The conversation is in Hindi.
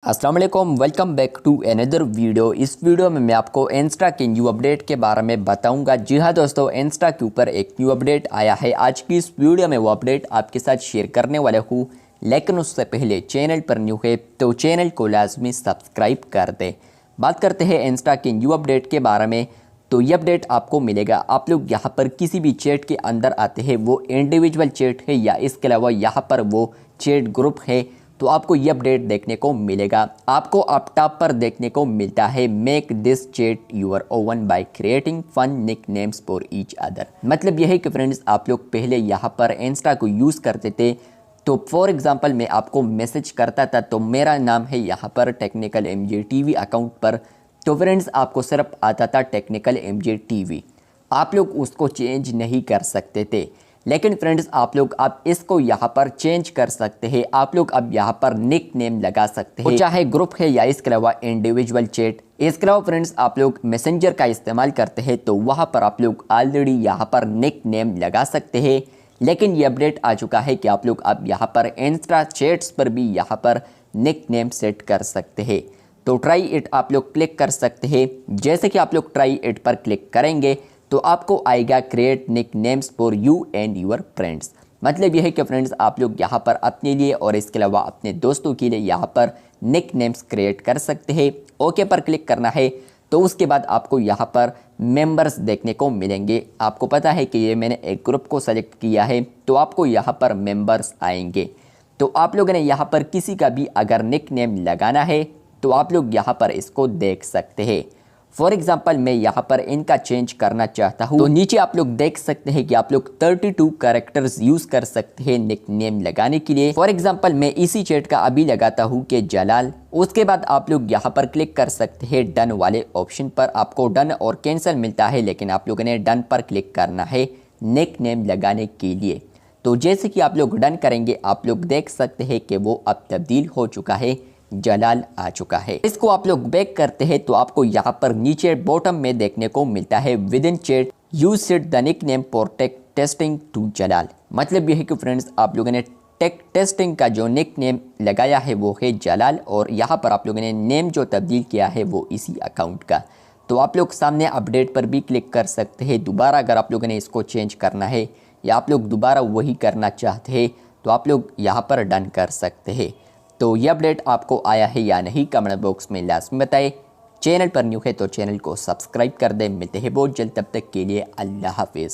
अस्सलाम वालेकुम, welcome back to another video. इस वीडियो में मैं आपको इंस्टा के न्यू अपडेट के बारे में बताऊंगा। जी हाँ दोस्तों, इंस्टा के ऊपर एक न्यू अपडेट आया है। आज की इस वीडियो में वो अपडेट आपके साथ शेयर करने वाला हूँ, लेकिन उससे पहले चैनल पर न्यू है तो चैनल को लाजमी सब्सक्राइब कर दें। बात करते हैं इंस्टा के न्यू अपडेट के बारे में। तो ये अपडेट आपको मिलेगा, आप लोग यहाँ पर किसी भी चैट के अंदर आते हैं, वो इंडिविजुअल चैट है या इसके अलावा यहाँ पर वो चैट ग्रुप है, तो आपको ये अपडेट देखने को मिलेगा। आपको अप टॉप पर देखने को मिलता है, make this chat your own by creating fun nicknames for each other. मतलब यह है कि फ्रेंड्स, आप लोग पहले यहाँ पर इंस्टा को यूज़ करते थे, तो फॉर एग्जांपल मैं आपको मैसेज करता था तो मेरा नाम है यहाँ पर टेक्निकल एमजे टीवी अकाउंट पर, तो फ्रेंड्स आपको सिर्फ आता था टेक्निकल एमजे टीवी, आप लोग उसको चेंज नहीं कर सकते थे। लेकिन फ्रेंड्स आप लोग अब इसको यहाँ पर चेंज कर सकते हैं। आप लोग अब यहाँ पर निक नेम लगा सकते हैं, चाहे ग्रुप है या इसके अलावा इंडिविजुअल चैट। इसके अलावा फ्रेंड्स आप लोग मैसेंजर का इस्तेमाल करते हैं, तो वहाँ पर आप लोग ऑलरेडी यहाँ पर निक नेम लगा सकते हैं। लेकिन ये अपडेट आ चुका है कि आप लोग अब यहाँ पर इंस्टा चैट्स पर भी यहाँ पर निक नेम सेट कर सकते हैं। तो ट्राई इट आप लोग क्लिक कर सकते हैं। जैसे कि आप लोग ट्राई इट पर क्लिक करेंगे तो आपको आएगा create nicknames for you and your friends. मतलब यह है कि फ्रेंड्स आप लोग यहाँ पर अपने लिए और इसके अलावा अपने दोस्तों के लिए यहाँ पर निक नेम्स क्रिएट कर सकते हैं। ओके पर क्लिक करना है, तो उसके बाद आपको यहाँ पर मेंबर्स देखने को मिलेंगे। आपको पता है कि ये मैंने एक ग्रुप को सेलेक्ट किया है, तो आपको यहाँ पर मेंबर्स आएंगे। तो आप लोगों ने यहाँ पर किसी का भी अगर निक नेम लगाना है तो आप लोग यहाँ पर इसको देख सकते हैं। फॉर एग्जाम्पल मैं यहाँ पर इनका चेंज करना चाहता हूँ, तो नीचे आप लोग देख सकते हैं कि आप लोग 32 कैरेक्टर्स यूज कर सकते हैं निक नेम लगाने के लिए। फॉर एग्जाम्पल मैं इसी चैट का अभी लगाता हूँ कि जलाल। उसके बाद आप लोग यहाँ पर क्लिक कर सकते हैं डन वाले ऑप्शन पर। आपको डन और कैंसिल मिलता है, लेकिन आप लोगों ने डन पर क्लिक करना है निक नेम लगाने के लिए। तो जैसे कि आप लोग डन करेंगे, आप लोग देख सकते हैं कि वो अब तब्दील हो चुका है, जलाल आ चुका है। इसको आप लोग बैक करते हैं तो आपको यहाँ पर नीचे बॉटम में देखने को मिलता है within chat use set the nickname for tech testing to Jalal. मतलब यह है कि फ्रेंड्स आप लोगों ने टेक टेस्टिंग का जो निक नेम लगाया है वो है जलाल, और यहाँ पर आप लोगों ने नेम जो तब्दील किया है वो इसी अकाउंट का। तो आप लोग सामने अपडेट पर भी क्लिक कर सकते हैं। दोबारा अगर आप लोगों ने इसको चेंज करना है या आप लोग दोबारा वही करना चाहते हैं तो आप लोग यहाँ पर डन कर सकते हैं। तो ये अपडेट आपको आया है या नहीं, कमेंट बॉक्स में लाजमी बताएं। चैनल पर न्यू है तो चैनल को सब्सक्राइब कर दें। मिलते हैं बहुत जल्द, तब तक के लिए अल्लाह हाफिज़।